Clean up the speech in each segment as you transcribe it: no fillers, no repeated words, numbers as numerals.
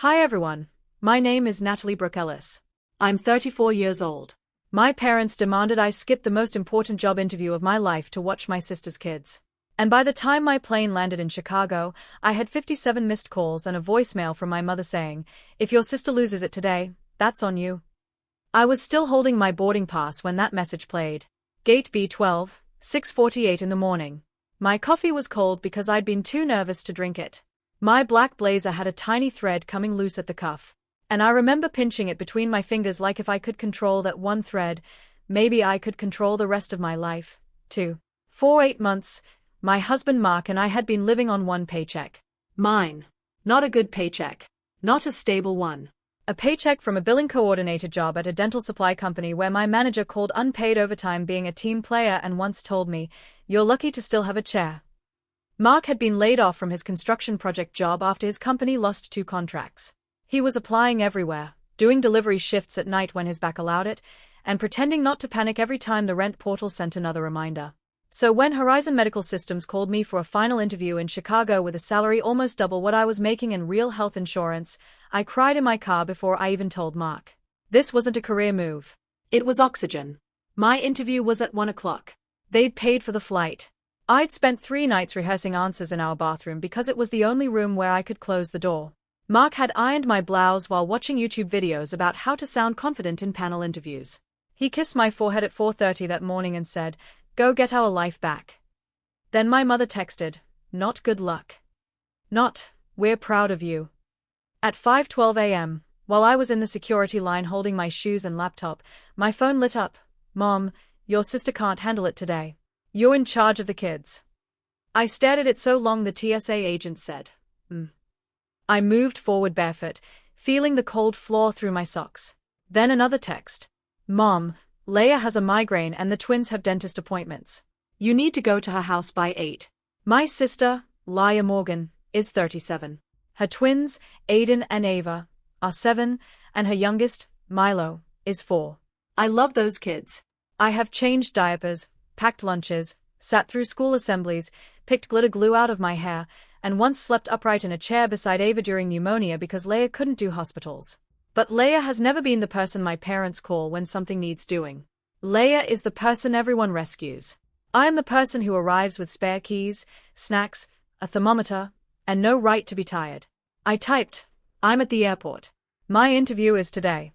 Hi everyone. My name is Natalie Brooke Ellis. I'm 34 years old. My parents demanded I skip the most important job interview of my life to watch my sister's kids. And by the time my plane landed in Chicago, I had 57 missed calls and a voicemail from my mother saying, "If your sister loses it today, that's on you." I was still holding my boarding pass when that message played. Gate B12, 6:48 in the morning. My coffee was cold because I'd been too nervous to drink it. My black blazer had a tiny thread coming loose at the cuff, and I remember pinching it between my fingers like if I could control that one thread, maybe I could control the rest of my life, too. For 8 months, my husband Mark and I had been living on one paycheck. Mine. Not a good paycheck. Not a stable one. A paycheck from a billing coordinator job at a dental supply company where my manager called unpaid overtime being a team player and once told me, "You're lucky to still have a chair." Mark had been laid off from his construction project job after his company lost 2 contracts. He was applying everywhere, doing delivery shifts at night when his back allowed it, and pretending not to panic every time the rent portal sent another reminder. So when Horizon Medical Systems called me for a final interview in Chicago with a salary almost double what I was making in real health insurance, I cried in my car before I even told Mark. This wasn't a career move. It was oxygen. My interview was at 1 o'clock. They'd paid for the flight. I'd spent 3 nights rehearsing answers in our bathroom because it was the only room where I could close the door. Mark had ironed my blouse while watching YouTube videos about how to sound confident in panel interviews. He kissed my forehead at 4:30 that morning and said, "Go get our life back." Then my mother texted, "Not good luck. Not, we're proud of you." At 5:12 a.m., while I was in the security line holding my shoes and laptop, my phone lit up. "Mom, your sister can't handle it today. You're in charge of the kids." I stared at it so long the TSA agent said, I moved forward barefoot, feeling the cold floor through my socks. Then another text. "Mom, Leia has a migraine and the twins have dentist appointments. You need to go to her house by 8. My sister, Leia Morgan, is 37. Her twins, Aiden and Ava, are 7, and her youngest, Milo, is 4. I love those kids. I have changed diapers, packed lunches, sat through school assemblies, picked glitter glue out of my hair, and once slept upright in a chair beside Ava during pneumonia because Leia couldn't do hospitals. But Leia has never been the person my parents call when something needs doing. Leia is the person everyone rescues. I am the person who arrives with spare keys, snacks, a thermometer, and no right to be tired. I typed, "I'm at the airport. My interview is today."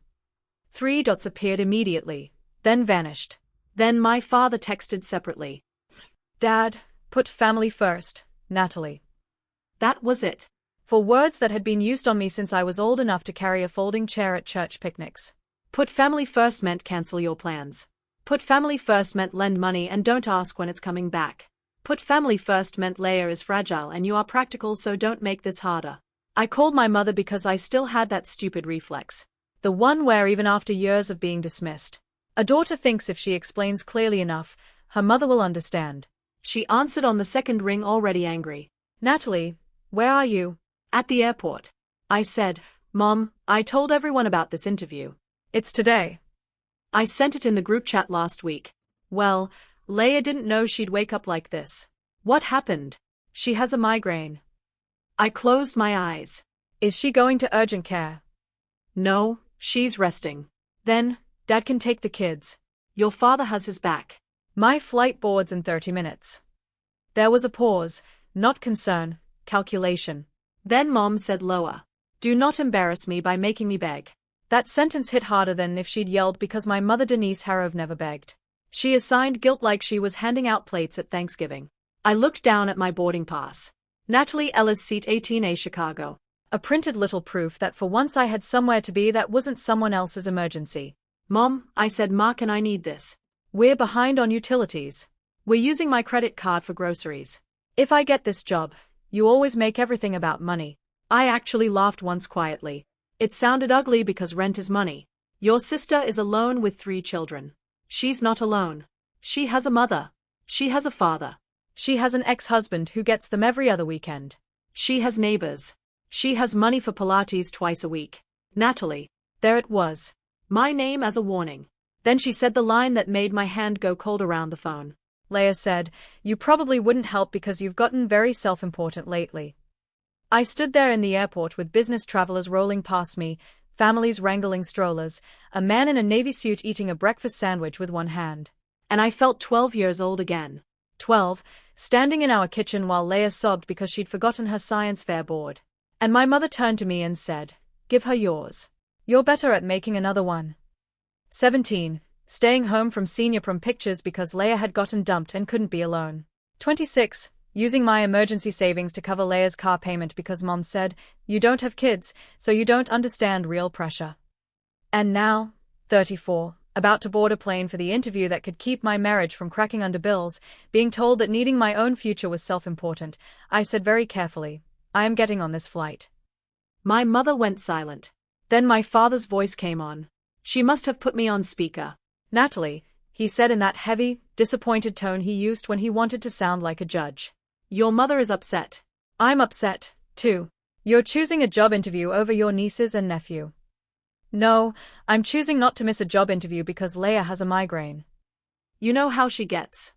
3 dots appeared immediately, then vanished. Then my father texted separately. "Dad, put family first, Natalie." That was it. For words that had been used on me since I was old enough to carry a folding chair at church picnics. Put family first meant cancel your plans. Put family first meant lend money and don't ask when it's coming back. Put family first meant Leia is fragile and you are practical, so don't make this harder. I called my mother because I still had that stupid reflex. The one where even after years of being dismissed, a daughter thinks if she explains clearly enough, her mother will understand. She answered on the second ring already angry. "Natalie, where are you?" "At the airport." I said, "Mom, I told everyone about this interview. It's today. I sent it in the group chat last week." "Well, Leia didn't know she'd wake up like this." "What happened?" "She has a migraine." I closed my eyes. "Is she going to urgent care?" "No, she's resting." "Then, Dad can take the kids. Your father has his back. My flight boards in 30 minutes. There was a pause, not concern, calculation. Then Mom said lower. "Do not embarrass me by making me beg." That sentence hit harder than if she'd yelled because my mother Denise Harrove never begged. She assigned guilt like she was handing out plates at Thanksgiving. I looked down at my boarding pass. Natalie Ellis, seat 18A, Chicago. A printed little proof that for once I had somewhere to be that wasn't someone else's emergency. "Mom," I said, "Mark and I need this. We're behind on utilities. We're using my credit card for groceries. If I get this job, you always make everything about money." I actually laughed once quietly. It sounded ugly because rent is money. "Your sister is alone with 3 children. She's not alone. She has a mother. She has a father. She has an ex-husband who gets them every other weekend. She has neighbors. She has money for Pilates twice a week." Natalie. There it was. My name as a warning. Then she said the line that made my hand go cold around the phone. Leia said, "You probably wouldn't help because you've gotten very self-important lately." I stood there in the airport with business travelers rolling past me, families wrangling strollers, a man in a navy suit eating a breakfast sandwich with one hand. And I felt 12 years old again. 12, standing in our kitchen while Leia sobbed because she'd forgotten her science fair board. And my mother turned to me and said, "Give her yours. You're better at making another one." 17, staying home from senior prom pictures because Leia had gotten dumped and couldn't be alone. 26, using my emergency savings to cover Leia's car payment because Mom said, "You don't have kids, so you don't understand real pressure." And now, 34, about to board a plane for the interview that could keep my marriage from cracking under bills, being told that needing my own future was self-important, I said very carefully, "I am getting on this flight." My mother went silent. Then my father's voice came on. She must have put me on speaker. "Natalie," he said in that heavy, disappointed tone he used when he wanted to sound like a judge. "Your mother is upset. I'm upset, too. You're choosing a job interview over your nieces and nephew." "No, I'm choosing not to miss a job interview because Leia has a migraine." "You know how she gets."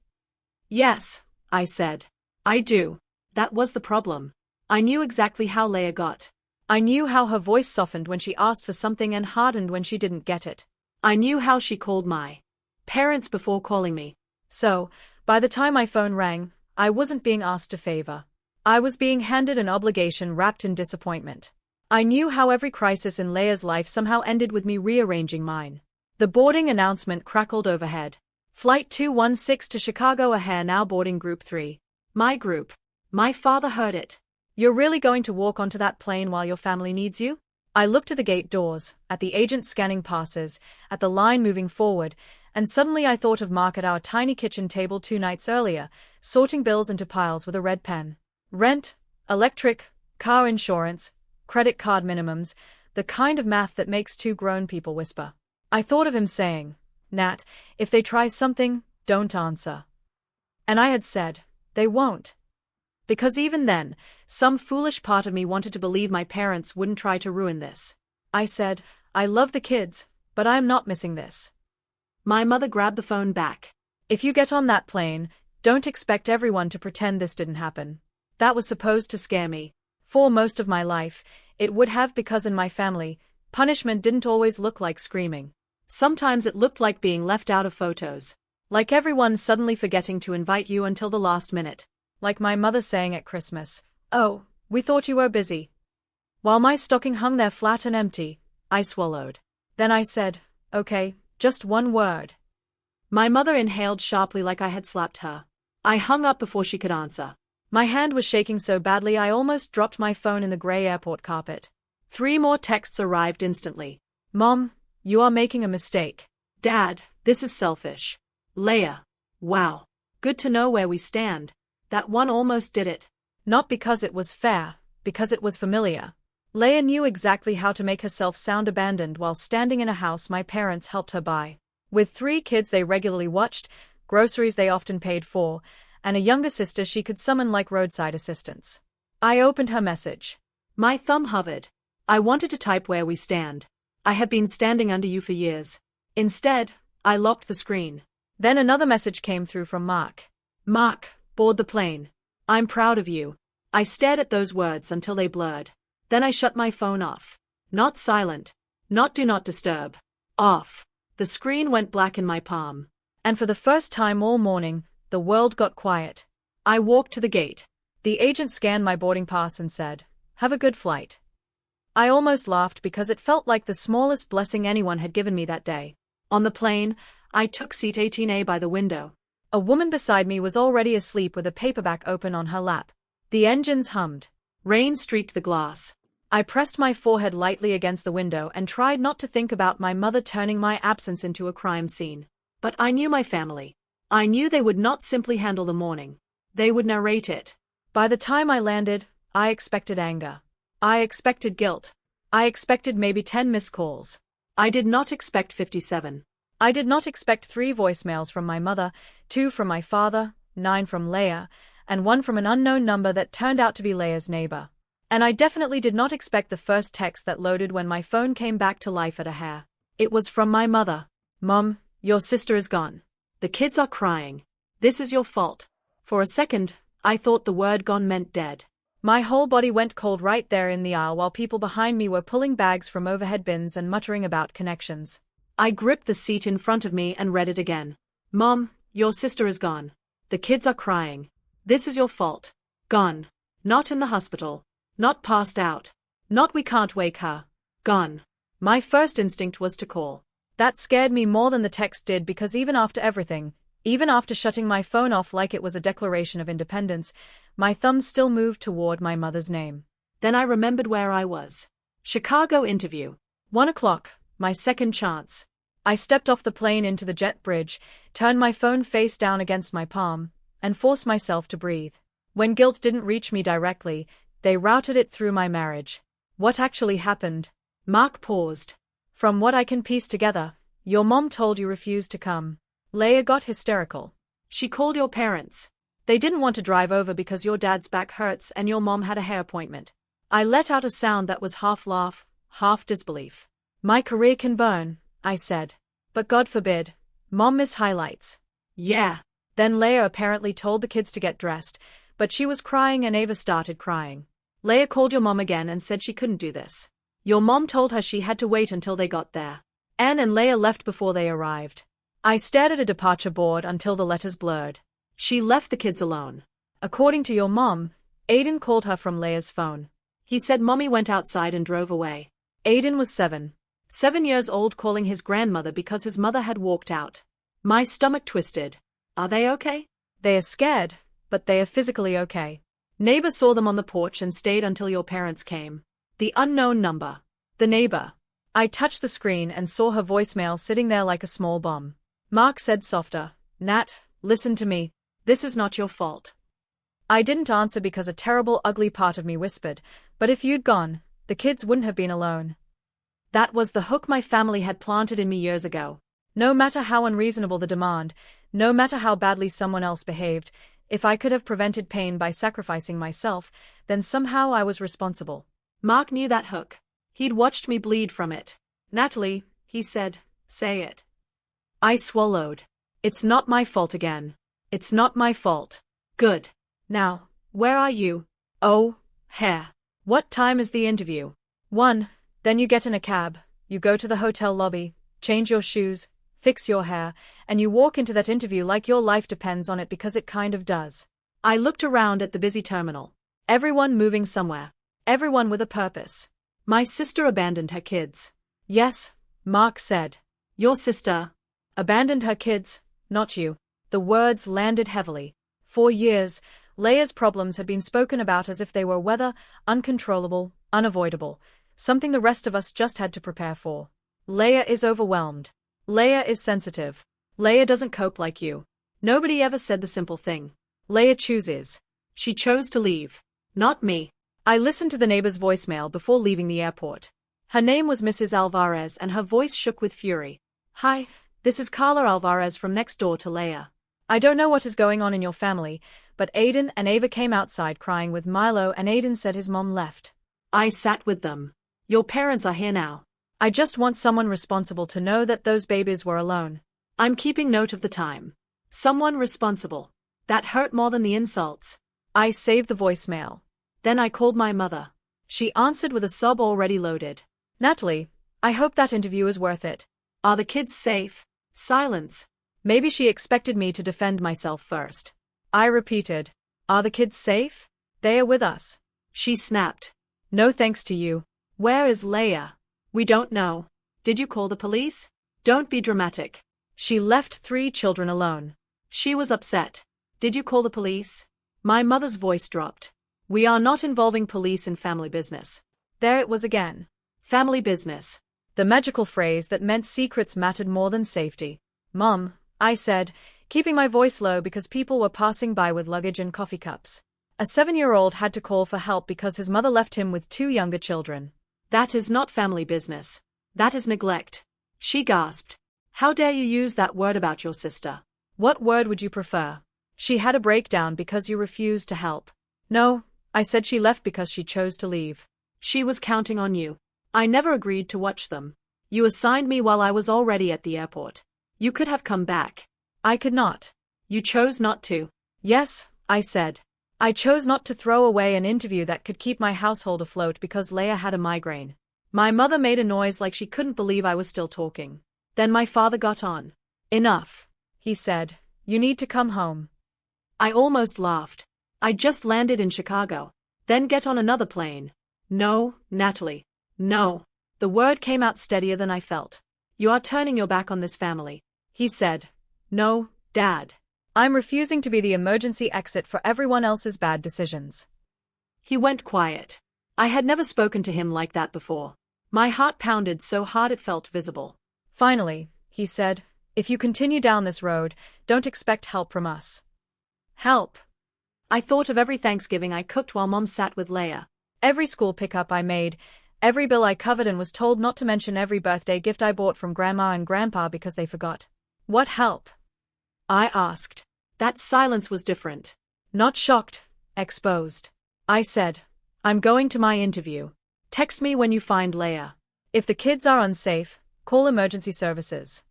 "Yes," I said. "I do. That was the problem. I knew exactly how Leia got. I knew how her voice softened when she asked for something and hardened when she didn't get it. I knew how she called my parents before calling me. So, by the time my phone rang, I wasn't being asked a favor. I was being handed an obligation wrapped in disappointment. I knew how every crisis in Leia's life somehow ended with me rearranging mine. The boarding announcement crackled overhead. "Flight 216 to Chicago O'Hare now boarding Group 3. My group. My father heard it. "You're really going to walk onto that plane while your family needs you?" I looked at the gate doors, at the agent scanning passes, at the line moving forward, and suddenly I thought of Mark at our tiny kitchen table 2 nights earlier, sorting bills into piles with a red pen. Rent, electric, car insurance, credit card minimums, the kind of math that makes 2 grown people whisper. I thought of him saying, "Nat, if they try something, don't answer." And I had said, "They won't." Because even then, some foolish part of me wanted to believe my parents wouldn't try to ruin this. I said, "I love the kids, but I am not missing this." My mother grabbed the phone back. "If you get on that plane, don't expect everyone to pretend this didn't happen." That was supposed to scare me. For most of my life, it would have because in my family, punishment didn't always look like screaming. Sometimes it looked like being left out of photos. Like everyone suddenly forgetting to invite you until the last minute. Like my mother saying at Christmas, "Oh, we thought you were busy." While my stocking hung there flat and empty, I swallowed. Then I said, "Okay, just one word." My mother inhaled sharply like I had slapped her. I hung up before she could answer. My hand was shaking so badly I almost dropped my phone in the gray airport carpet. 3 more texts arrived instantly. "Mom, you are making a mistake." "Dad, this is selfish." "Leia. Wow. Good to know where we stand. That one almost did it." Not because it was fair, because it was familiar. Leia knew exactly how to make herself sound abandoned while standing in a house my parents helped her buy. With 3 kids they regularly watched, groceries they often paid for, and a younger sister she could summon like roadside assistance. I opened her message. My thumb hovered. I wanted to type "where we stand. I have been standing under you for years." Instead, I locked the screen. Then another message came through from Mark. "Mark, board the plane. I'm proud of you." I stared at those words until they blurred. Then I shut my phone off. Not silent. Not do not disturb. Off. The screen went black in my palm. And for the first time all morning, the world got quiet. I walked to the gate. The agent scanned my boarding pass and said, "Have a good flight." I almost laughed because it felt like the smallest blessing anyone had given me that day. On the plane, I took seat 18A by the window. A woman beside me was already asleep with a paperback open on her lap. The engines hummed. Rain streaked the glass. I pressed my forehead lightly against the window and tried not to think about my mother turning my absence into a crime scene. But I knew my family. I knew they would not simply handle the morning. They would narrate it. By the time I landed, I expected anger. I expected guilt. I expected maybe 10 missed calls. I did not expect 57. I did not expect 3 voicemails from my mother, 2 from my father, 9 from Leia, and 1 from an unknown number that turned out to be Leia's neighbor. And I definitely did not expect the first text that loaded when my phone came back to life at O'Hare. It was from my mother. "Mom, your sister is gone. The kids are crying. This is your fault." For a second, I thought the word gone meant dead. My whole body went cold right there in the aisle while people behind me were pulling bags from overhead bins and muttering about connections. I gripped the seat in front of me and read it again. Mom, your sister is gone. The kids are crying. This is your fault. Gone. Not in the hospital. Not passed out. Not we can't wake her. Gone. My first instinct was to call. That scared me more than the text did because even after everything, even after shutting my phone off like it was a declaration of independence, my thumb still moved toward my mother's name. Then I remembered where I was. Chicago interview. 1 o'clock, my second chance. I stepped off the plane into the jet bridge, turned my phone face down against my palm, and forced myself to breathe. When guilt didn't reach me directly, they routed it through my marriage. What actually happened? Mark paused. From what I can piece together, your mom told you refused to come. Leia got hysterical. She called your parents. They didn't want to drive over because your dad's back hurts and your mom had a hair appointment. I let out a sound that was half laugh, half disbelief. My career can burn, I said. But God forbid. Mom miss highlights. Yeah. Then Leia apparently told the kids to get dressed, but she was crying and Ava started crying. Leia called your mom again and said she couldn't do this. Your mom told her she had to wait until they got there. Anne and Leia left before they arrived. I stared at a departure board until the letters blurred. She left the kids alone. According to your mom, Aiden called her from Leia's phone. He said Mommy went outside and drove away. Aiden was 7 years old, calling his grandmother because his mother had walked out. My stomach twisted. Are they okay? They are scared, but they are physically okay. Neighbor saw them on the porch and stayed until your parents came. The unknown number. The neighbor. I touched the screen and saw her voicemail sitting there like a small bomb. Mark said softer, Nat, listen to me. This is not your fault. I didn't answer because a terrible, ugly part of me whispered, but if you'd gone, the kids wouldn't have been alone. That was the hook my family had planted in me years ago. No matter how unreasonable the demand, no matter how badly someone else behaved, if I could have prevented pain by sacrificing myself, then somehow I was responsible. Mark knew that hook. He'd watched me bleed from it. Natalie, he said, say it. I swallowed. It's not my fault again. It's not my fault. Good. Now, where are you? Oh, hair. What time is the interview? 1. Then you get in a cab, you go to the hotel lobby, change your shoes, fix your hair, and you walk into that interview like your life depends on it because it kind of does. I looked around at the busy terminal. Everyone moving somewhere. Everyone with a purpose. My sister abandoned her kids. Yes, Mark said. Your sister abandoned her kids, not you. The words landed heavily. For years, Leia's problems had been spoken about as if they were weather, uncontrollable, unavoidable. Something the rest of us just had to prepare for. Leia is overwhelmed. Leia is sensitive. Leia doesn't cope like you. Nobody ever said the simple thing. Leia chooses. She chose to leave. Not me. I listened to the neighbor's voicemail before leaving the airport. Her name was Mrs. Alvarez and her voice shook with fury. Hi, this is Carla Alvarez from next door to Leia. I don't know what is going on in your family, but Aiden and Ava came outside crying with Milo and Aiden said his mom left. I sat with them. Your parents are here now. I just want someone responsible to know that those babies were alone. I'm keeping note of the time. Someone responsible. That hurt more than the insults. I saved the voicemail. Then I called my mother. She answered with a sob already loaded. Natalie, I hope that interview is worth it. Are the kids safe? Silence. Maybe she expected me to defend myself first. I repeated. Are the kids safe? They are with us. She snapped. No thanks to you. Where is Leia? We don't know. Did you call the police? Don't be dramatic. She left 3 children alone. She was upset. Did you call the police? My mother's voice dropped. We are not involving police in family business. There it was again. Family business. The magical phrase that meant secrets mattered more than safety. Mom, I said, keeping my voice low because people were passing by with luggage and coffee cups. A 7-year-old had to call for help because his mother left him with 2 younger children. That is not family business. That is neglect. She gasped. How dare you use that word about your sister? What word would you prefer? She had a breakdown because you refused to help. No, I said she left because she chose to leave. She was counting on you. I never agreed to watch them. You assigned me while I was already at the airport. You could have come back. I could not. You chose not to. Yes, I said. I chose not to throw away an interview that could keep my household afloat because Leia had a migraine. My mother made a noise like she couldn't believe I was still talking. Then my father got on. Enough, he said. You need to come home. I almost laughed. I just landed in Chicago. Then get on another plane. No, Natalie. No. The word came out steadier than I felt. You are turning your back on this family. He said. No, Dad. I'm refusing to be the emergency exit for everyone else's bad decisions. He went quiet. I had never spoken to him like that before. My heart pounded so hard it felt visible. Finally, he said, if you continue down this road, don't expect help from us. Help. I thought of every Thanksgiving I cooked while Mom sat with Leia. Every school pickup I made, every bill I covered and was told not to mention every birthday gift I bought from Grandma and Grandpa because they forgot. What help? I asked. That silence was different. Not shocked, exposed. I said, I'm going to my interview. Text me when you find Leia. If the kids are unsafe, call emergency services.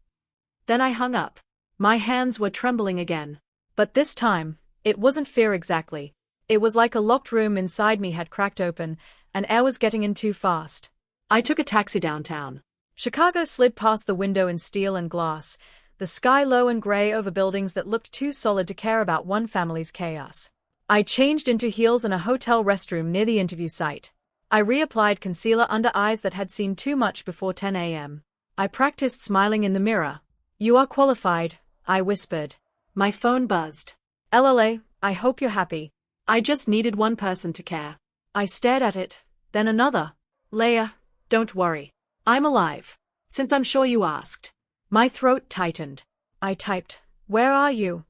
Then I hung up. My hands were trembling again. But this time, it wasn't fear exactly. It was like a locked room inside me had cracked open, and air was getting in too fast. I took a taxi downtown. Chicago slid past the window in steel and glass, the sky low and gray over buildings that looked too solid to care about one family's chaos. I changed into heels in a hotel restroom near the interview site. I reapplied concealer under eyes that had seen too much before 10 a.m. I practiced smiling in the mirror. You are qualified, I whispered. My phone buzzed. LLA, I hope you're happy. I just needed one person to care. I stared at it, then another. Leia, don't worry. I'm alive. Since I'm sure you asked. My throat tightened. I typed, where are you?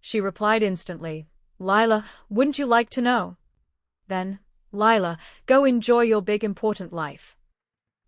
She replied instantly, Lila, wouldn't you like to know? Then, Lila, go enjoy your big important life.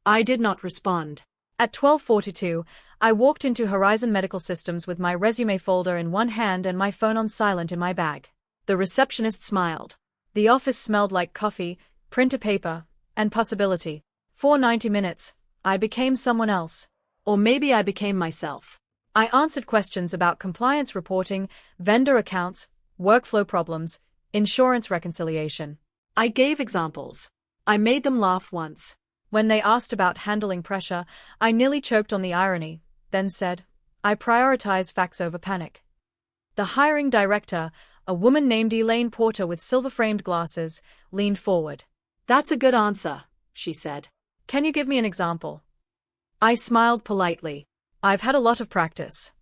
I did not respond. At 12:42, I walked into Horizon Medical Systems with my resume folder in one hand and my phone on silent in my bag. The receptionist smiled. The office smelled like coffee, printer paper, and possibility. For 90 minutes, I became someone else. Or maybe I became myself. I answered questions about compliance reporting, vendor accounts, workflow problems, insurance reconciliation. I gave examples. I made them laugh once. When they asked about handling pressure, I nearly choked on the irony, then said, I prioritize facts over panic. The hiring director, a woman named Elaine Porter with silver-framed glasses, leaned forward. That's a good answer, she said. Can you give me an example? I smiled politely. I've had a lot of practice.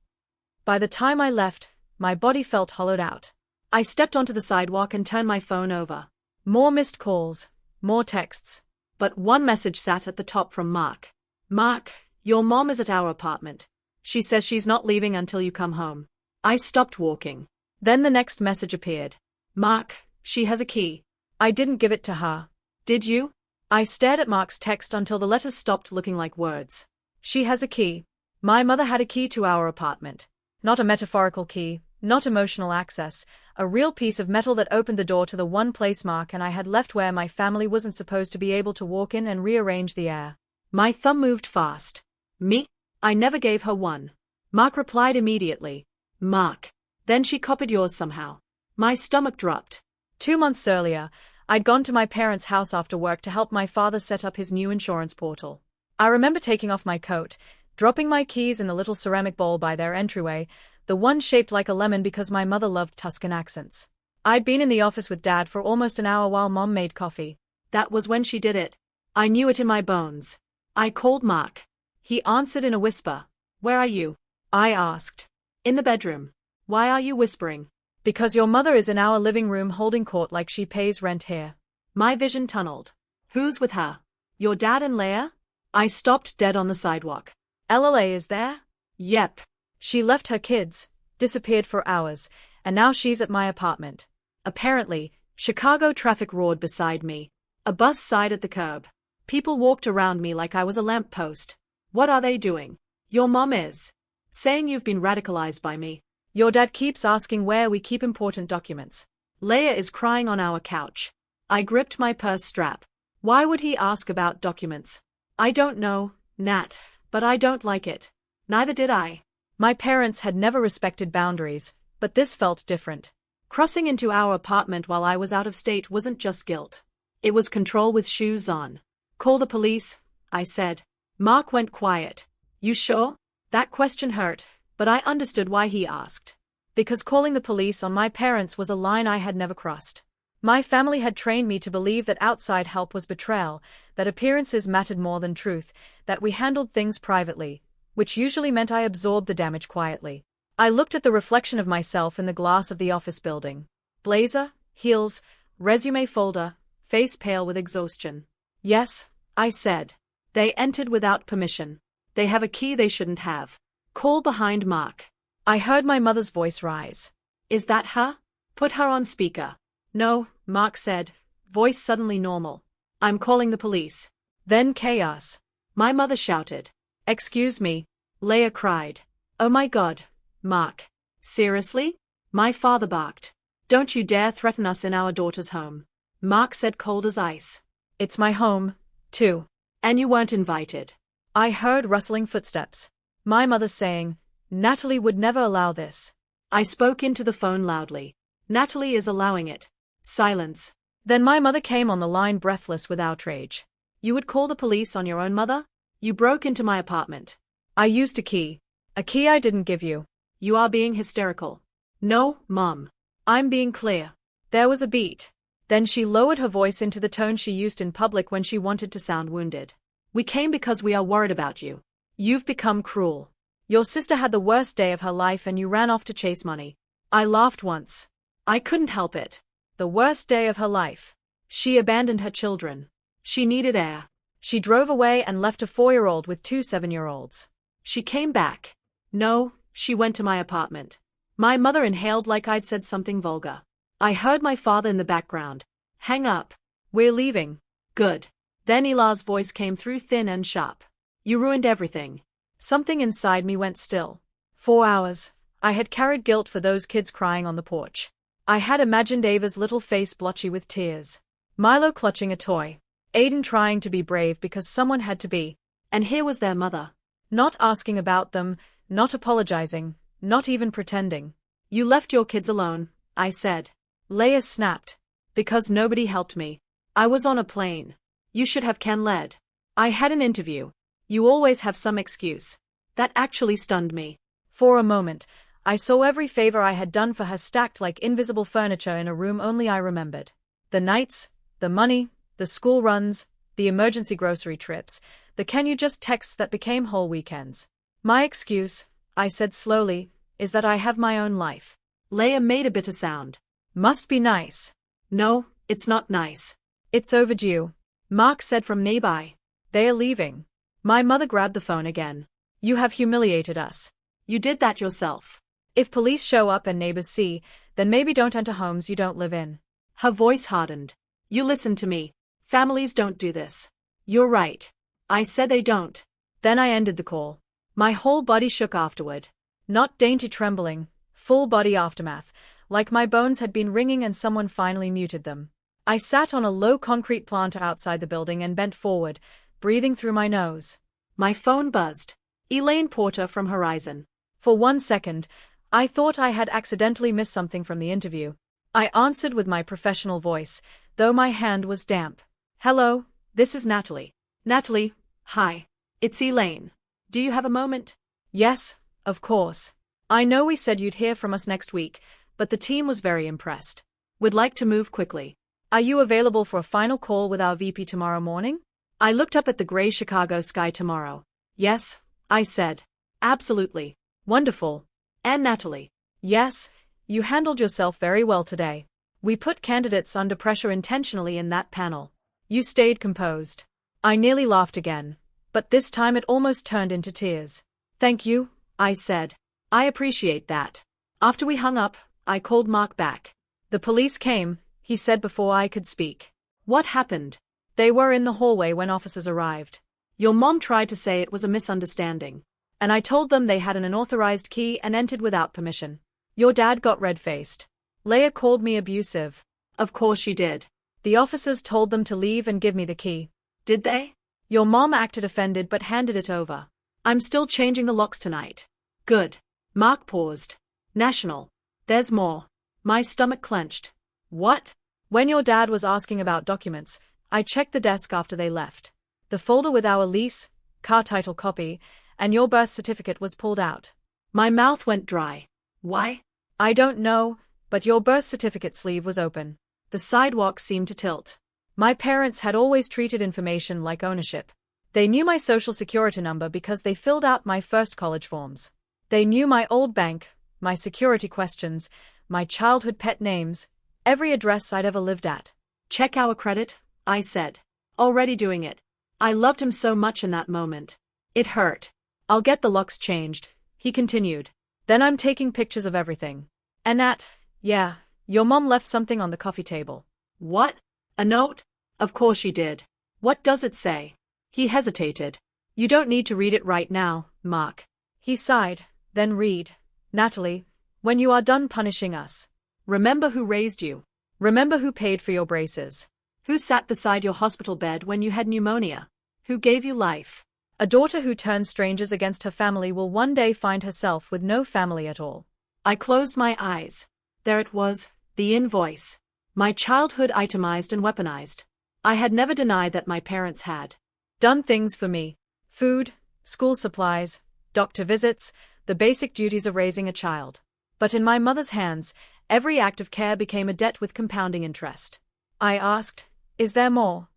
By the time I left, my body felt hollowed out. I stepped onto the sidewalk and turned my phone over. More missed calls, more texts. But one message sat at the top from Mark. Mark, your mom is at our apartment. She says she's not leaving until you come home. I stopped walking. Then the next message appeared. Mark, she has a key. I didn't give it to her. Did you? I stared at Mark's text until the letters stopped looking like words. She has a key. My mother had a key to our apartment. Not a metaphorical key, not emotional access, a real piece of metal that opened the door to the one place Mark and I had left where my family wasn't supposed to be able to walk in and rearrange the air. My thumb moved fast. Me? I never gave her one. Mark replied immediately. Mark. Then she copied yours somehow. My stomach dropped. 2 months earlier, I'd gone to my parents' house after work to help my father set up his new insurance portal. I remember taking off my coat, dropping my keys in the little ceramic bowl by their entryway, the one shaped like a lemon because my mother loved Tuscan accents. I'd been in the office with Dad for almost an hour while Mom made coffee. That was when she did it. I knew it in my bones. I called Mark. He answered in a whisper. Where are you? I asked. In the bedroom. Why are you whispering? Because your mother is in our living room holding court like she pays rent here. My vision tunneled. Who's with her? Your dad and Leia? I stopped dead on the sidewalk. LLA is there? Yep. She left her kids, disappeared for hours, and now she's at my apartment. Apparently, Chicago traffic roared beside me. A bus sighed at the curb. People walked around me like I was a lamppost. What are they doing? Your mom is saying you've been radicalized by me. Your dad keeps asking where we keep important documents. Leia is crying on our couch. I gripped my purse strap. Why would he ask about documents? I don't know, Nat, but I don't like it. Neither did I. My parents had never respected boundaries, but this felt different. Crossing into our apartment while I was out of state wasn't just guilt. It was control with shoes on. Call the police, I said. Mark went quiet. You sure? That question hurt, but I understood why he asked. Because calling the police on my parents was a line I had never crossed. My family had trained me to believe that outside help was betrayal, that appearances mattered more than truth, that we handled things privately, which usually meant I absorbed the damage quietly. I looked at the reflection of myself in the glass of the office building. Blazer, heels, resume folder, face pale with exhaustion. Yes, I said. They entered without permission. They have a key they shouldn't have. Call behind Mark. I heard my mother's voice rise. Is that her? Put her on speaker. No, Mark said, voice suddenly normal. I'm calling the police. Then chaos. My mother shouted. Excuse me. Leia cried. Oh my God, Mark. Seriously? My father barked. Don't you dare threaten us in our daughter's home. Mark said cold as ice. It's my home, too. And you weren't invited. I heard rustling footsteps. My mother saying, Natalie would never allow this. I spoke into the phone loudly. Natalie is allowing it. Silence. Then my mother came on the line breathless with outrage. You would call the police on your own mother? You broke into my apartment. I used a key. A key I didn't give you. You are being hysterical. No, Mom. I'm being clear. There was a beat. Then she lowered her voice into the tone she used in public when she wanted to sound wounded. We came because we are worried about you. You've become cruel. Your sister had the worst day of her life and you ran off to chase money. I laughed once. I couldn't help it. The worst day of her life. She abandoned her children. She needed air. She drove away and left a 4-year-old with 2 7-year-olds. She came back. No, she went to my apartment. My mother inhaled like I'd said something vulgar. I heard my father in the background. Hang up. We're leaving. Good. Then Elah's voice came through thin and sharp. You ruined everything. Something inside me went still. 4 hours. I had carried guilt for those kids crying on the porch. I had imagined Ava's little face blotchy with tears. Milo clutching a toy. Aiden trying to be brave because someone had to be. And here was their mother. Not asking about them, not apologizing, not even pretending. You left your kids alone, I said. Leia snapped. Because nobody helped me. I was on a plane. You should have led. I had an interview. You always have some excuse. That actually stunned me. For a moment, I saw every favor I had done for her stacked like invisible furniture in a room only I remembered. The nights, the money, the school runs, the emergency grocery trips, the can you just texts that became whole weekends. My excuse, I said slowly, is that I have my own life. Leia made a bitter sound. Must be nice. No, it's not nice. It's overdue. Mark said from nearby. They are leaving. My mother grabbed the phone again. You have humiliated us. You did that yourself. If police show up and neighbors see, then maybe don't enter homes you don't live in. Her voice hardened. You listen to me. Families don't do this. You're right. I said they don't. Then I ended the call. My whole body shook afterward. Not dainty trembling, full body aftermath, like my bones had been ringing and someone finally muted them. I sat on a low concrete planter outside the building and bent forward, breathing through my nose. My phone buzzed. Elaine Porter from Horizon. For 1 second, I thought I had accidentally missed something from the interview. I answered with my professional voice, though my hand was damp. Hello, this is Natalie. Natalie, hi. It's Elaine. Do you have a moment? Yes, of course. I know we said you'd hear from us next week, but the team was very impressed. We'd like to move quickly. Are you available for a final call with our VP tomorrow morning? I looked up at the gray Chicago sky tomorrow. Yes, I said. Absolutely. Wonderful. And Natalie. Yes, you handled yourself very well today. We put candidates under pressure intentionally in that panel. You stayed composed. I nearly laughed again, but this time it almost turned into tears. Thank you, I said. I appreciate that. After we hung up, I called Mark back. The police came, he said before I could speak. What happened? They were in the hallway when officers arrived. Your mom tried to say it was a misunderstanding. And I told them they had an unauthorized key and entered without permission. Your dad got red-faced. Leia called me abusive. Of course she did. The officers told them to leave and give me the key. Did they? Your mom acted offended but handed it over. I'm still changing the locks tonight. Good. Mark paused. National. There's more. My stomach clenched. What? When your dad was asking about documents, I checked the desk after they left. The folder with our lease, car title copy, and your birth certificate was pulled out. My mouth went dry. Why? I don't know, but your birth certificate sleeve was open. The sidewalk seemed to tilt. My parents had always treated information like ownership. They knew my social security number because they filled out my first college forms. They knew my old bank, my security questions, my childhood pet names, every address I'd ever lived at. Check our credit, I said. Already doing it. I loved him so much in that moment. It hurt. I'll get the locks changed, he continued. Then I'm taking pictures of everything. And Nat, yeah, your mom left something on the coffee table. What? A note? Of course she did. What does it say? He hesitated. You don't need to read it right now, Mark. He sighed. Then read. Natalie, when you are done punishing us, remember who raised you. Remember who paid for your braces. Who sat beside your hospital bed when you had pneumonia? Who gave you life? A daughter who turns strangers against her family will one day find herself with no family at all. I closed my eyes. There it was, the invoice. My childhood itemized and weaponized. I had never denied that my parents had done things for me. Food, school supplies, doctor visits, the basic duties of raising a child. But in my mother's hands, every act of care became a debt with compounding interest. I asked, is there more?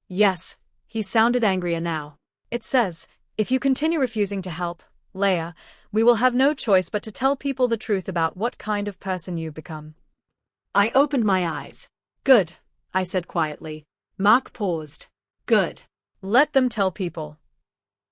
Yes, he sounded angrier now. It says, if you continue refusing to help, Leia, we will have no choice but to tell people the truth about what kind of person you've become. I opened my eyes. Good, I said quietly. Mark paused. Good. Let them tell people.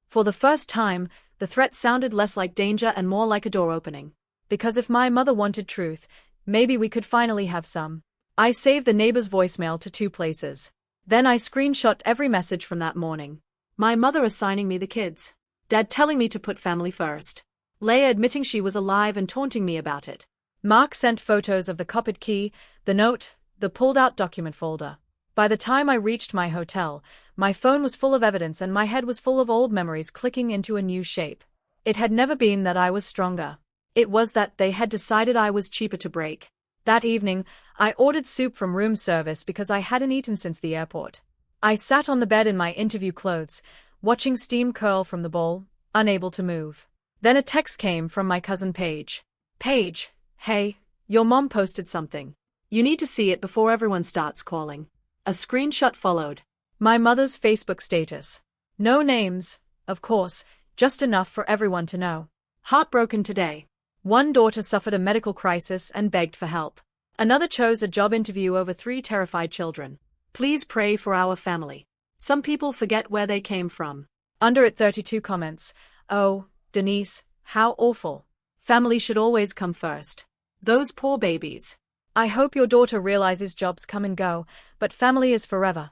For the first time, the threat sounded less like danger and more like a door opening. Because if my mother wanted truth, maybe we could finally have some. I saved the neighbor's voicemail to 2 places. Then I screenshot every message from that morning. My mother assigning me the kids. Dad telling me to put family first. Leia admitting she was alive and taunting me about it. Mark sent photos of the copied key, the note, the pulled-out document folder. By the time I reached my hotel, my phone was full of evidence and my head was full of old memories clicking into a new shape. It had never been that I was stronger. It was that they had decided I was cheaper to break. That evening, I ordered soup from room service because I hadn't eaten since the airport. I sat on the bed in my interview clothes, watching steam curl from the bowl, unable to move. Then a text came from my cousin Paige. Paige, hey, your mom posted something. You need to see it before everyone starts calling. A screenshot followed. My mother's Facebook status. No names, of course, just enough for everyone to know. Heartbroken today. One daughter suffered a medical crisis and begged for help. Another chose a job interview over 3 terrified children. Please pray for our family. Some people forget where they came from. Under it 32 comments. Oh, Denise, how awful. Family should always come first. Those poor babies. I hope your daughter realizes jobs come and go, but family is forever.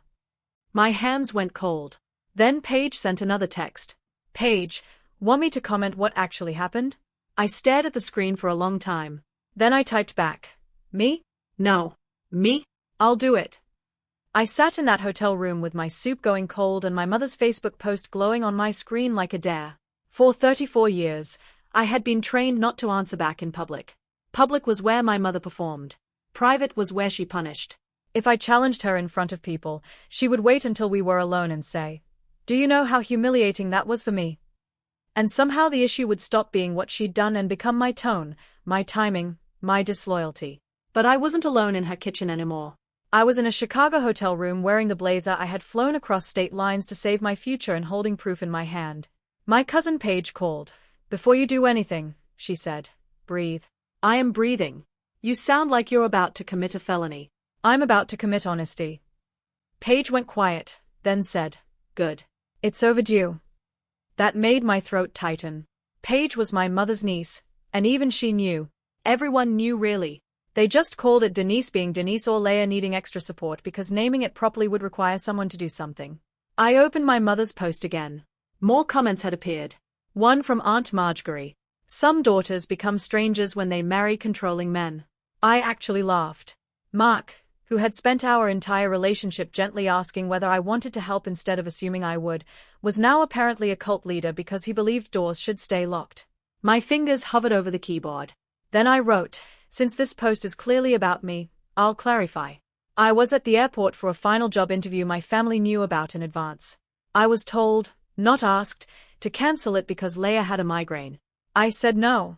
My hands went cold. Then Paige sent another text. Paige, want me to comment what actually happened? I stared at the screen for a long time. Then I typed back. Me? No. Me? I'll do it. I sat in that hotel room with my soup going cold and my mother's Facebook post glowing on my screen like a dare. For 34 years, I had been trained not to answer back in public. Public was where my mother performed. Private was where she punished. If I challenged her in front of people, she would wait until we were alone and say, do you know how humiliating that was for me? And somehow the issue would stop being what she'd done and become my tone, my timing, my disloyalty. But I wasn't alone in her kitchen anymore. I was in a Chicago hotel room wearing the blazer I had flown across state lines to save my future and holding proof in my hand. My cousin Paige called. Before you do anything, she said, breathe. I am breathing. You sound like you're about to commit a felony. I'm about to commit honesty. Paige went quiet, then said, good. It's overdue. That made my throat tighten. Paige was my mother's niece, and even she knew. Everyone knew really. They just called it Denise being Denise or Leia needing extra support because naming it properly would require someone to do something. I opened my mother's post again. More comments had appeared. One from Aunt Marjorie. Some daughters become strangers when they marry controlling men. I actually laughed. Mark, who had spent our entire relationship gently asking whether I wanted to help instead of assuming I would, was now apparently a cult leader because he believed doors should stay locked. My fingers hovered over the keyboard. Then I wrote, Since this post is clearly about me, I'll clarify. I was at the airport for a final job interview my family knew about in advance. I was told, not asked, to cancel it because Leia had a migraine. I said no.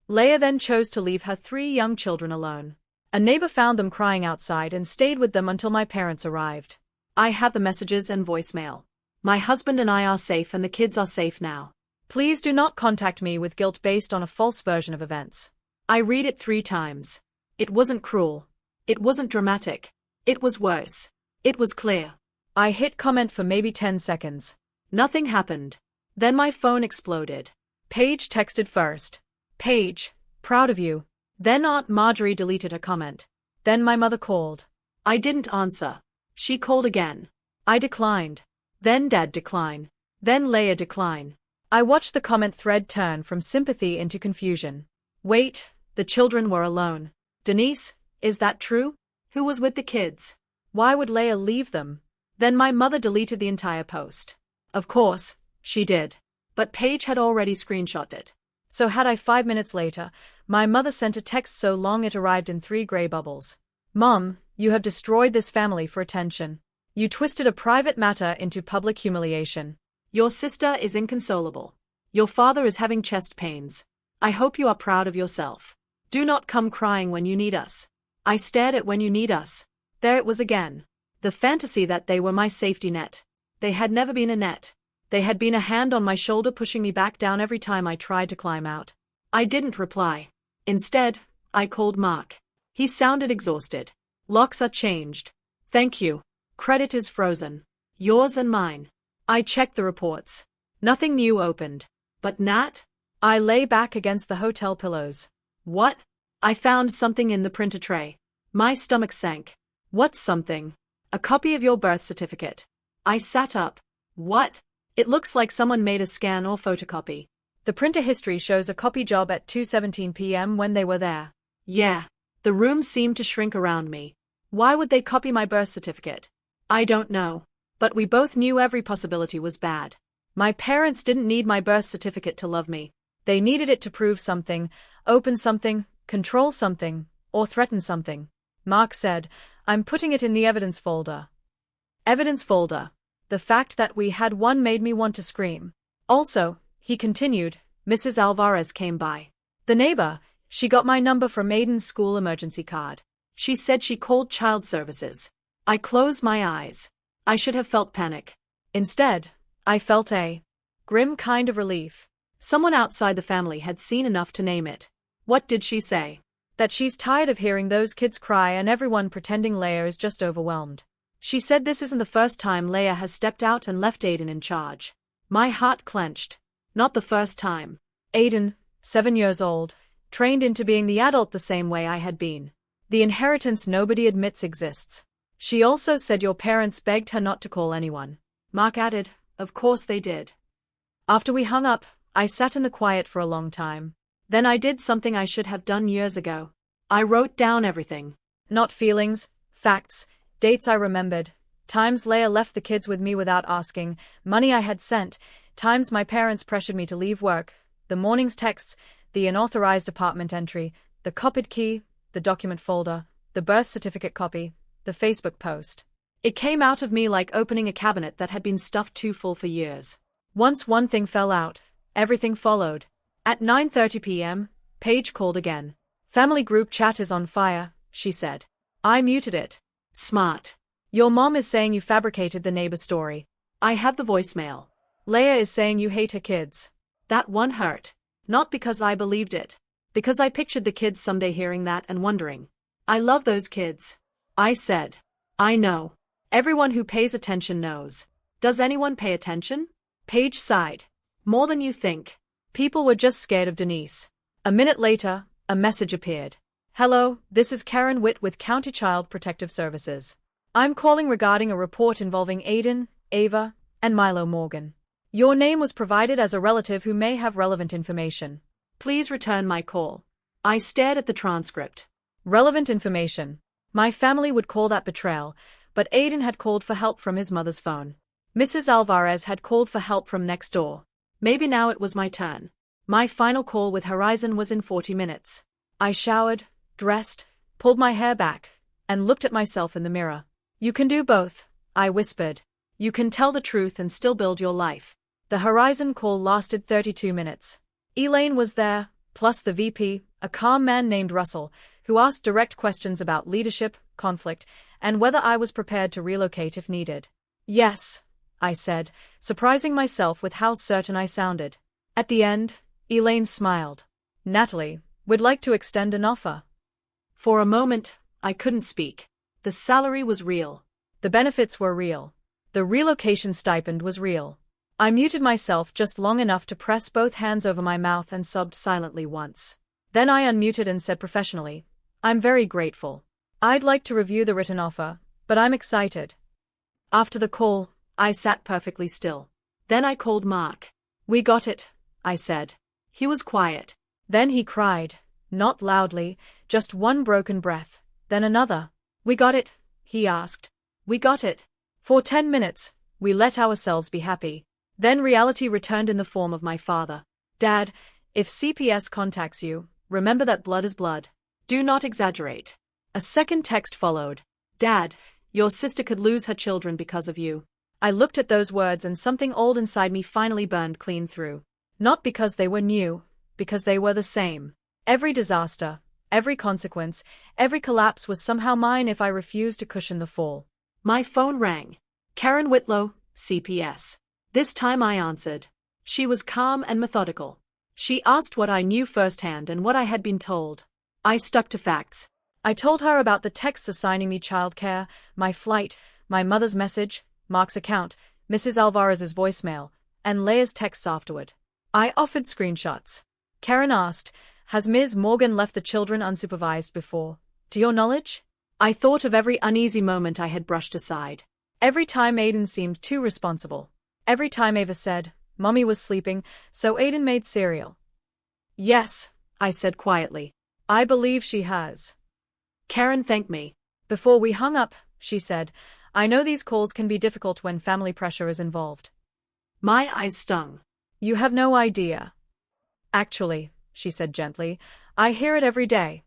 Leia then chose to leave her 3 young children alone. A neighbor found them crying outside and stayed with them until my parents arrived. I have the messages and voicemail. My husband and I are safe and the kids are safe now. Please do not contact me with guilt based on a false version of events. I read it 3 times. It wasn't cruel. It wasn't dramatic. It was worse. It was clear. I hit comment for maybe 10 seconds. Nothing happened. Then my phone exploded. Paige texted first. Paige, proud of you. Then Aunt Marjorie deleted her comment. Then my mother called. I didn't answer. She called again. I declined. Then Dad decline. Then Leia decline. I watched the comment thread turn from sympathy into confusion. Wait, the children were alone. Denise, is that true? Who was with the kids? Why would Leia leave them? Then my mother deleted the entire post. Of course, she did. But Paige had already screenshot it. So had I 5 minutes later, my mother sent a text so long it arrived in 3 gray bubbles. Mom, you have destroyed this family for attention. You twisted a private matter into public humiliation. Your sister is inconsolable. Your father is having chest pains. I hope you are proud of yourself. Do not come crying when you need us. I stared at when you need us. There it was again. The fantasy that they were my safety net. They had never been a net. They had been a hand on my shoulder pushing me back down every time I tried to climb out. I didn't reply. Instead, I called Mark. He sounded exhausted. Locks are changed. Thank you. Credit is frozen. Yours and mine. I checked the reports. Nothing new opened. But Nat? I lay back against the hotel pillows. What? I found something in the printer tray. My stomach sank. What's something? A copy of your birth certificate. I sat up. What? It looks like someone made a scan or photocopy. The printer history shows a copy job at 2:17 p.m. when they were there. Yeah. The room seemed to shrink around me. Why would they copy my birth certificate? I don't know. But we both knew every possibility was bad. My parents didn't need my birth certificate to love me. They needed it to prove something, open something, control something, or threaten something. Mark said, I'm putting it in the evidence folder. Evidence folder. The fact that we had one made me want to scream. Also, he continued, Mrs. Alvarez came by. The neighbor, she got my number from Aiden's school emergency card. She said she called child services. I closed my eyes. I should have felt panic. Instead, I felt a grim kind of relief. Someone outside the family had seen enough to name it. What did she say? That she's tired of hearing those kids cry and everyone pretending Leia is just overwhelmed. She said this isn't the first time Leia has stepped out and left Aiden in charge. My heart clenched. Not the first time. Aiden, 7 years old, trained into being the adult the same way I had been. The inheritance nobody admits exists. She also said your parents begged her not to call anyone. Mark added, of course they did. After we hung up, I sat in the quiet for a long time. Then I did something I should have done years ago. I wrote down everything. Not feelings, facts, dates I remembered, times Leia left the kids with me without asking, money I had sent, times my parents pressured me to leave work, the morning's texts, the unauthorized apartment entry, the copied key, the document folder, the birth certificate copy, the Facebook post. It came out of me like opening a cabinet that had been stuffed too full for years. Once one thing fell out, everything followed. At 9:30 p.m., Paige called again. Family group chat is on fire, she said. I muted it. Smart. Your mom is saying you fabricated the neighbor story. I have the voicemail. Leia is saying you hate her kids. That one hurt. Not because I believed it. Because I pictured the kids someday hearing that and wondering. I love those kids. I said. I know. Everyone who pays attention knows. Does anyone pay attention? Paige sighed. More than you think. People were just scared of Denise. A minute later, a message appeared. Hello, this is Karen Witt with County Child Protective Services. I'm calling regarding a report involving Aiden, Ava, and Milo Morgan. Your name was provided as a relative who may have relevant information. Please return my call. I stared at the transcript. Relevant information. My family would call that betrayal, but Aiden had called for help from his mother's phone. Mrs. Alvarez had called for help from next door. Maybe now it was my turn. My final call with Horizon was in 40 minutes. I showered, dressed, pulled my hair back, and looked at myself in the mirror. You can do both, I whispered. You can tell the truth and still build your life. The Horizon call lasted 32 minutes. Elaine was there, plus the VP, a calm man named Russell, who asked direct questions about leadership, conflict, and whether I was prepared to relocate if needed. Yes, I said, surprising myself with how certain I sounded. At the end, Elaine smiled. Natalie, we'd like to extend an offer. For a moment, I couldn't speak. The salary was real. The benefits were real. The relocation stipend was real. I muted myself just long enough to press both hands over my mouth and sobbed silently once. Then I unmuted and said professionally, I'm very grateful. I'd like to review the written offer, but I'm excited. After the call, I sat perfectly still. Then I called Mark. We got it, I said. He was quiet. Then he cried, not loudly, just one broken breath, then another. We got it, he asked. We got it. For 10 minutes, we let ourselves be happy. Then reality returned in the form of my father. Dad, if CPS contacts you, remember that blood is blood. Do not exaggerate. A second text followed. Dad, your sister could lose her children because of you. I looked at those words and something old inside me finally burned clean through. Not because they were new, because they were the same. Every disaster, every consequence, every collapse was somehow mine if I refused to cushion the fall. My phone rang. Karen Whitlow, CPS. This time I answered. She was calm and methodical. She asked what I knew firsthand and what I had been told. I stuck to facts. I told her about the texts assigning me childcare, my flight, my mother's message, Mark's account, Mrs. Alvarez's voicemail, and Leia's texts afterward. I offered screenshots. Karen asked, has Ms. Morgan left the children unsupervised before, to your knowledge? I thought of every uneasy moment I had brushed aside. Every time Aiden seemed too responsible. Every time Ava said, Mommy was sleeping, so Aiden made cereal. Yes, I said quietly. I believe she has. Karen thanked me. Before we hung up, she said, I know these calls can be difficult when family pressure is involved. My eyes stung. You have no idea. Actually, she said gently, I hear it every day.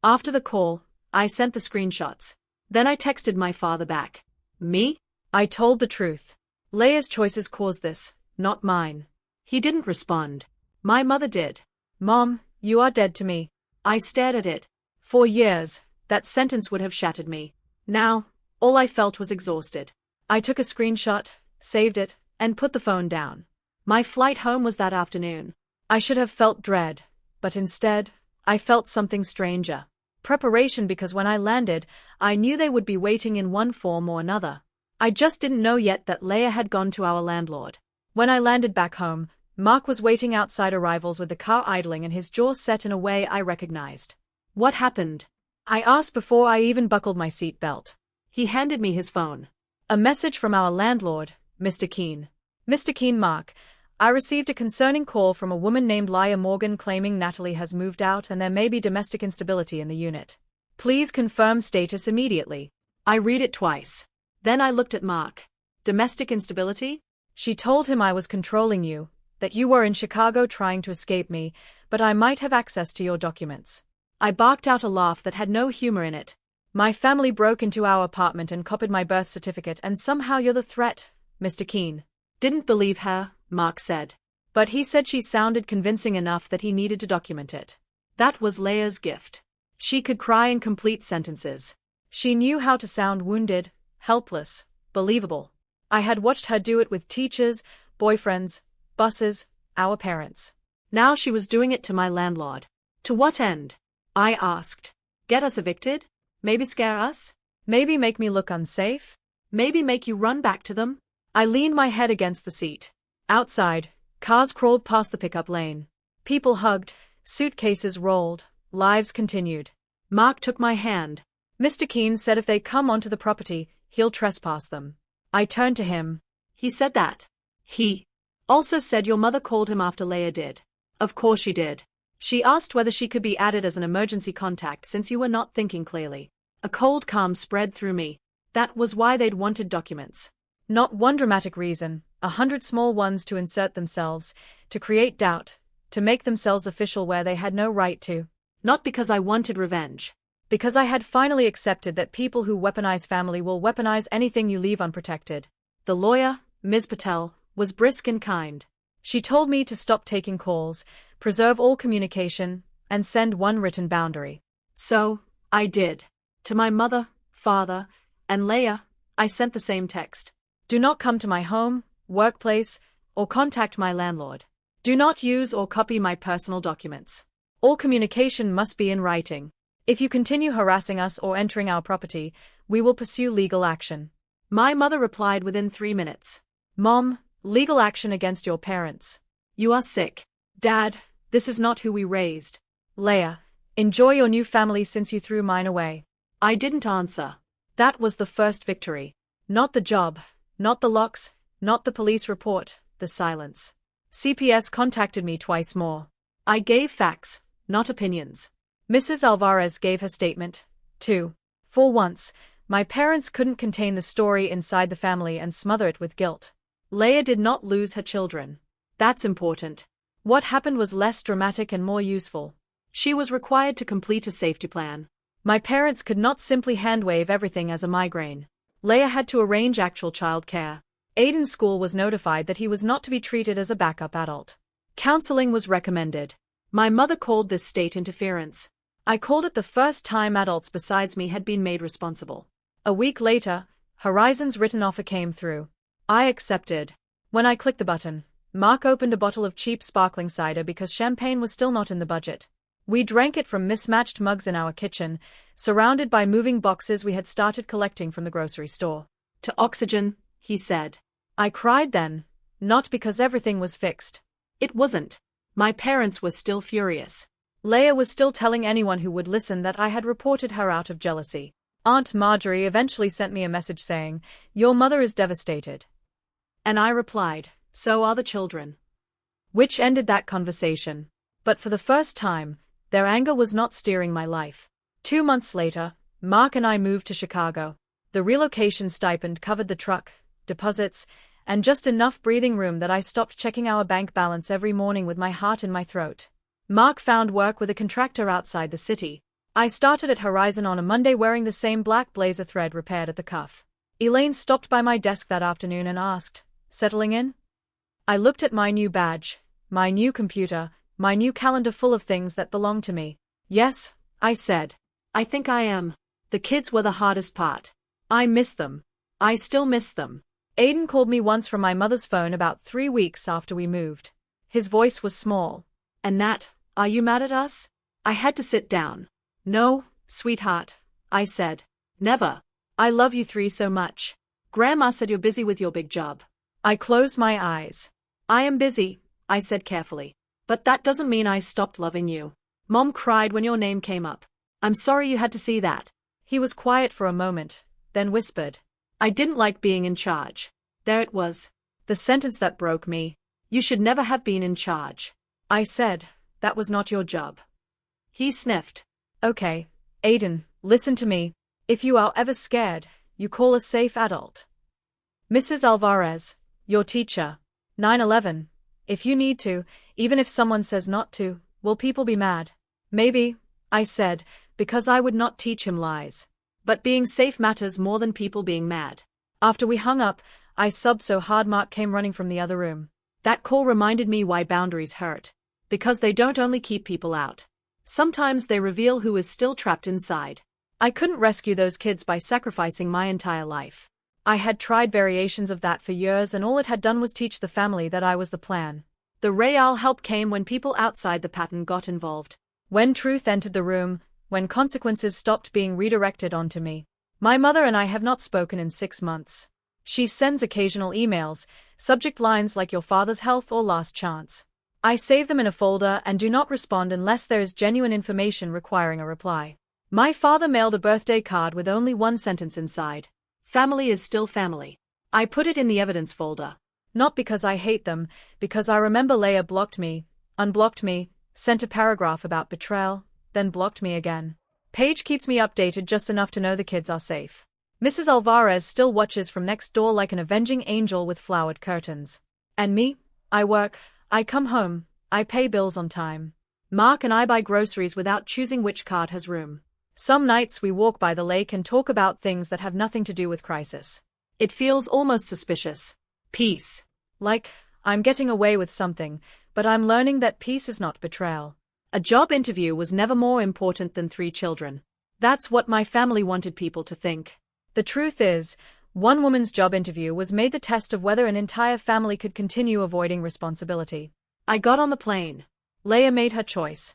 After the call, I sent the screenshots. Then I texted my father back. Me? I told the truth. Leia's choices caused this, not mine. He didn't respond. My mother did. Mom, you are dead to me. I stared at it. For years, that sentence would have shattered me. Now, all I felt was exhausted. I took a screenshot, saved it, and put the phone down. My flight home was that afternoon. I should have felt dread, but instead, I felt something stranger. Preparation, because when I landed, I knew they would be waiting in one form or another. I just didn't know yet that Leia had gone to our landlord. When I landed back home, Mark was waiting outside arrivals with the car idling and his jaw set in a way I recognized. What happened? I asked before I even buckled my seat belt. He handed me his phone. A message from our landlord, Mr. Keene. Mr. Keene, Mark, I received a concerning call from a woman named Leia Morgan claiming Natalie has moved out and there may be domestic instability in the unit. Please confirm status immediately. I read it twice. Then I looked at Mark. Domestic instability? She told him I was controlling you, that you were in Chicago trying to escape me, but I might have access to your documents. I barked out a laugh that had no humor in it. My family broke into our apartment and copied my birth certificate, and somehow you're the threat, Mr. Keene. Didn't believe her, Mark said. But he said she sounded convincing enough that he needed to document it. That was Leia's gift. She could cry in complete sentences. She knew how to sound wounded, helpless, believable. I had watched her do it with teachers, boyfriends, buses, our parents. Now she was doing it to my landlord. To what end? I asked. Get us evicted? Maybe scare us? Maybe make me look unsafe? Maybe make you run back to them? I leaned my head against the seat. Outside, cars crawled past the pickup lane. People hugged, suitcases rolled, lives continued. Mark took my hand. Mr. Keene said if they come onto the property, he'll trespass them. I turned to him. He said that. He also said your mother called him after Leia did. Of course she did. She asked whether she could be added as an emergency contact since you were not thinking clearly. A cold calm spread through me. That was why they'd wanted documents. Not one dramatic reason, 100 small ones to insert themselves, to create doubt, to make themselves official where they had no right to. Not because I wanted revenge. Because I had finally accepted that people who weaponize family will weaponize anything you leave unprotected. The lawyer, Ms. Patel, was brisk and kind. She told me to stop taking calls, preserve all communication, and send one written boundary. So, I did. To my mother, father, and Leah, I sent the same text. Do not come to my home, workplace, or contact my landlord. Do not use or copy my personal documents. All communication must be in writing. If you continue harassing us or entering our property, we will pursue legal action. My mother replied within 3 minutes. Mom, legal action against your parents. You are sick. Dad, this is not who we raised. Leah, enjoy your new family since you threw mine away. I didn't answer. That was the first victory. Not the job, not the locks, not the police report, the silence. CPS contacted me twice more. I gave facts, not opinions. Mrs. Alvarez gave her statement, too. For once, my parents couldn't contain the story inside the family and smother it with guilt. Leah did not lose her children. That's important. What happened was less dramatic and more useful. She was required to complete a safety plan. My parents could not simply handwave everything as a migraine. Leah had to arrange actual child care. Aiden's school was notified that he was not to be treated as a backup adult. Counseling was recommended. My mother called this state interference. I called it the first time adults besides me had been made responsible. A week later, Horizon's written offer came through. I accepted. When I clicked the button, Mark opened a bottle of cheap sparkling cider because champagne was still not in the budget. We drank it from mismatched mugs in our kitchen, surrounded by moving boxes we had started collecting from the grocery store. To oxygen, he said. I cried then, not because everything was fixed. It wasn't. My parents were still furious. Leah was still telling anyone who would listen that I had reported her out of jealousy. Aunt Marjorie eventually sent me a message saying, "Your mother is devastated." And I replied, "So are the children." Which ended that conversation. But for the first time, their anger was not steering my life. 2 months later, Mark and I moved to Chicago. The relocation stipend covered the truck, deposits, and just enough breathing room that I stopped checking our bank balance every morning with my heart in my throat. Mark found work with a contractor outside the city. I started at Horizon on a Monday wearing the same black blazer thread repaired at the cuff. Elaine stopped by my desk that afternoon and asked, "Settling in?" I looked at my new badge, my new computer, my new calendar full of things that belonged to me. "Yes," I said. "I think I am." The kids were the hardest part. I miss them. I still miss them. Aiden called me once from my mother's phone about 3 weeks after we moved. His voice was small. "And Nat, are you mad at us?" I had to sit down. "No, sweetheart," I said. "Never. I love you three so much. Grandma said you're busy with your big job." I closed my eyes. "I am busy," I said carefully. "But that doesn't mean I stopped loving you." Mom cried when your name came up. "I'm sorry you had to see that." He was quiet for a moment, then whispered, "I didn't like being in charge." There it was. The sentence that broke me. "You should never have been in charge." I said, "That was not your job." He sniffed. "Okay, Aiden, listen to me. If you are ever scared, you call a safe adult. Mrs. Alvarez, your teacher. 9/11. If you need to, even if someone says not to, will people be mad?" "Maybe," I said, because I would not teach him lies. But being safe matters more than people being mad. After we hung up, I sobbed so hard Mark came running from the other room. That call reminded me why boundaries hurt. Because they don't only keep people out. Sometimes they reveal who is still trapped inside. I couldn't rescue those kids by sacrificing my entire life. I had tried variations of that for years and all it had done was teach the family that I was the plan. The real help came when people outside the pattern got involved. When truth entered the room, when consequences stopped being redirected onto me. My mother and I have not spoken in 6 months. She sends occasional emails, subject lines like "your father's health" or "last chance." I save them in a folder and do not respond unless there is genuine information requiring a reply. My father mailed a birthday card with only one sentence inside. "Family is still family." I put it in the evidence folder. Not because I hate them, because I remember Leah blocked me, unblocked me, sent a paragraph about betrayal, then blocked me again. Paige keeps me updated just enough to know the kids are safe. Mrs. Alvarez still watches from next door like an avenging angel with flowered curtains. And me? I work, I come home, I pay bills on time. Mark and I buy groceries without choosing which cart has room. Some nights we walk by the lake and talk about things that have nothing to do with crisis. It feels almost suspicious. Peace. Like, I'm getting away with something, but I'm learning that peace is not betrayal. A job interview was never more important than 3 children. That's what my family wanted people to think. The truth is, one woman's job interview was made the test of whether an entire family could continue avoiding responsibility. I got on the plane. Leia made her choice.